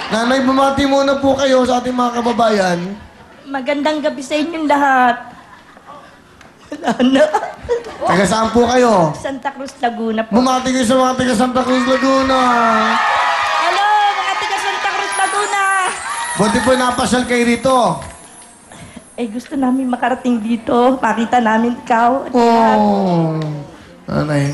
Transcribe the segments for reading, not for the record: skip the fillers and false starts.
Nanay, bumati muna po kayo sa ating mga kababayan. Magandang gabi sa inyong lahat. Wala na. Taga saan po kayo? Santa Cruz, Laguna po. Bumati kayo sa mga taga Santa Cruz, Laguna. Hello, mga taga Santa Cruz, Laguna. Buti po napasyal kayo rito. Eh, gusto namin makarating dito. Makita namin ikaw. Oh. Nanay.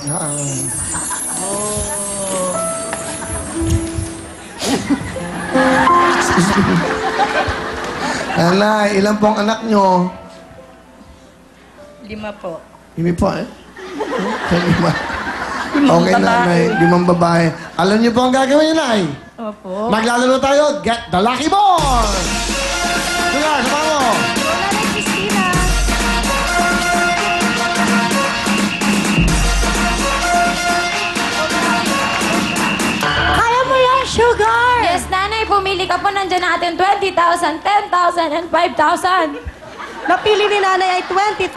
Nanay, ilan pong anak nyo? 5 po. Hindi po eh. Lima. Limang Okay, babae. nanay. 5 babae. Alam niyo po ang gagawin niyo, nay? Opo. Maglalaro tayo. Get the Lucky Ball! Sige, sama mo. Wala na, Christina. Kaya mo yan, Sugar! Yes, nanay, pumili ka po. Nandiyan na ating 20,000, 10,000, and 5,000. Napili ni nanay ay 20,000.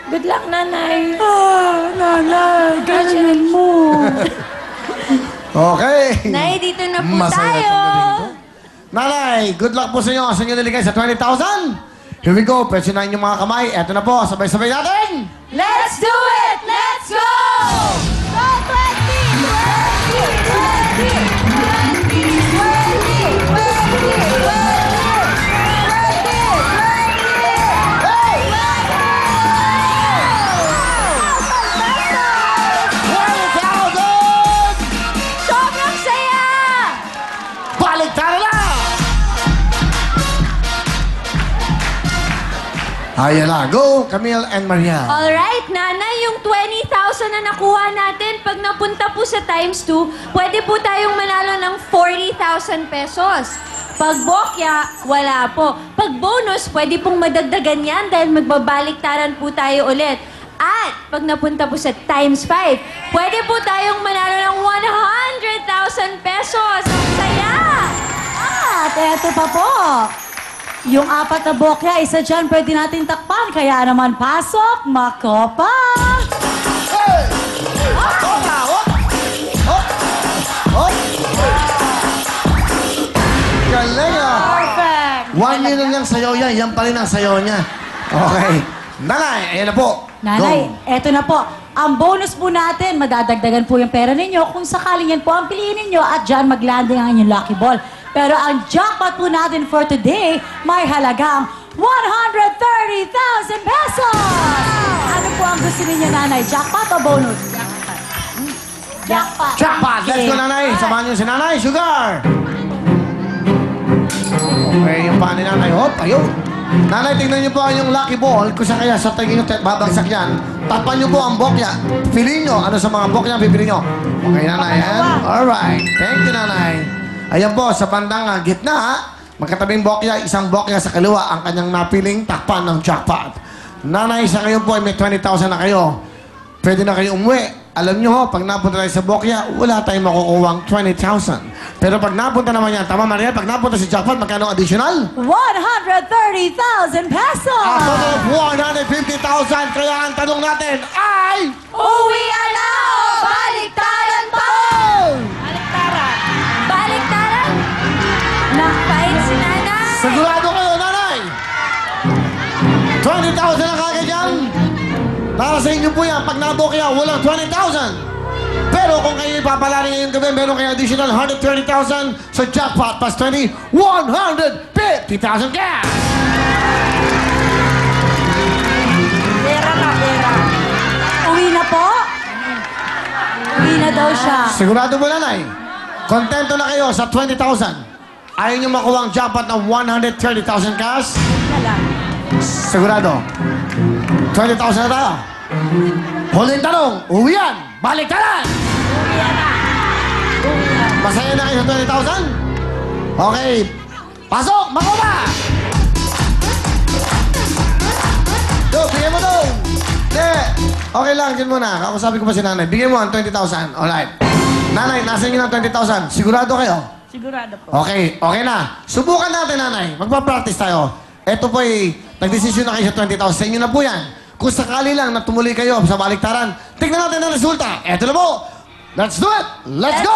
Good luck, nanay. Nanay, ganyan mo. Okay. Nay, dito na po Masaya tayo. pagdating ko. Nanay, good luck po sa inyo. Sa inyo niligay sa 20,000. Here we go. Presyonahin yung mga kamay. Eto na po. Sabay-sabay natin. Let's do it! Let's go! Go, 20,000! Sobrang saya! Balik tayo na! Ayan na. Go, Camille and Maria. Alright, nanay, yung 20,000 na nakuha natin, pag napunta po sa times 2, pwede po tayong manalo ng 40,000 pesos. Pag bokya, wala po. Pag bonus, pwede pong madagdagan yan dahil magbabaliktaran po tayo ulit. At pag napunta po sa times 5, pwede po tayong manalo ng 100,000 pesos. Ang saya! At eto pa po. Yung 4 na bokya, isa dyan pwede natin takpan. Kaya naman pasok, makopa! Hey! Hop! Hop! Hop! Hop! Galing ah! Perfect! 1 million lang sayaw yan. Yan pa rin ang sayaw niya. Okay. Nanay, ayan na po. Nanay, Go. eto na po. Ang bonus po natin, madadagdagan po yung pera ninyo kung sakaling yan po ang piliin ninyo at dyan maglanding ang inyong lucky ball. Pero ang jackpot po natin for today, may halagang 130,000 pesos! Ano po ang gusto ninyo, nanay? Jackpot o bonus? Jackpot. Jackpot! Let's go, nanay. Samahan niyo si nanay. Sugar! Okay, yung paa ni nanay. Hop, ayun. Nanay, tingnan niyo po yung lucky ball. Kung saan kaya sa tingin niyo babagsak yan. Tapan niyo po ang bokya. Piliin niyo. Ano sa mga bokya pipiliin niyo. Okay, nanay. Alright. Thank you, nanay. Ayan po, sa bandang gitna, magkatabing bokya, isang bokya sa kaliwa, ang kanyang napiling takpan ng jackpot. Nanay, sa kayo po ay may 20,000 na kayo. Pwede na kayo umuwi. Alam nyo ho, pag napunta tayo sa bokya, wala tayong makukuwang 20,000. Pero pag napunta naman yan, tama Maria, pag napunta si jackpot, magkano additional? 130,000 pesos! A total of 150,000. Kaya ang tanong natin ay... Uwi na o baliktaran pa? Aliktaran. Baliktaran? Nakapait si nanay. Sigurado kayo, nanay! 20,000 ang kagad yan. Para sa inyo po yan, pag nabokya, walang 20,000. Pero kung kayo ipapalari ngayong gabi, meron kayo additional 130,000 sa jackpot plus 20, 150,000 cash! Pera na, pera. Uwi na po? Uwi na daw siya. Sigurado mo, nanay? Kontento na kayo sa 20,000. Ayaw nyo makuha ang jackpot ng 130,000 cash? Sigurado. 20,000 na tayo. Huling tanong, uwi yan, balik ka na! Masaya na kayo sa 20,000? Okay. Pasok! Makuha! Do, bigyan mo doon! Hindi. Okay lang, dyan muna. Kakusapin ko pa si nanay. Bigyan mo ang 20,000. Alright. Nanay, nasa inyo ng 20,000. Sigurado kayo? Sigurado po. Okay, okay na. Subukan natin, nanay. Magpa-practice tayo. Ito po ay, nagdesisyon na kayo sa 20,000. Sa inyo na po yan. Kung sakali lang na tumuloy kayo sa baliktaran, tignan natin ang resulta. Eto na po. Let's do it! Let's go!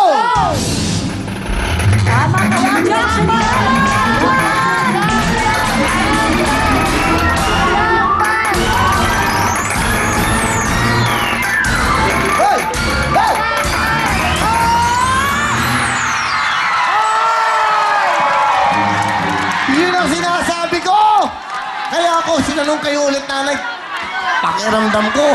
Kaya ako, sinanong kayo ulit, nanay. Pakiramdam ko,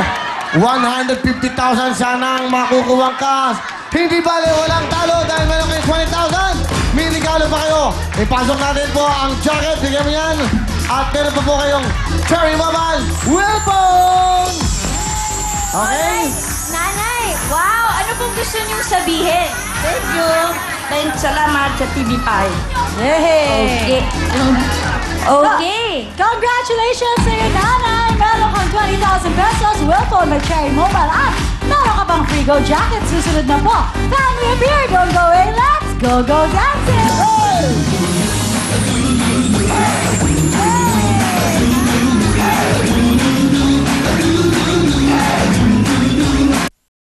150,000 sana ang makukuha cash. Hindi bale, walang talo dahil meron kayong 20,000. May regalo pa kayo. Ipasok natin po ang jacket. Bigyan mo yan. At meron pa po kayong Cherry Mobile Wilbon! Okay? Nanay, wow! Ano pong gusto niyong sabihin? Thank you. Thanks, salamat sa TV5. Yay! Okay. Congratulations sa iyo, nanay! Meron kang 20,000 pesos, Wilphone by Cherry Mobile at meron ka pang free go jacket. Susunod na po. Family of beer, don't go away, let's go dancing!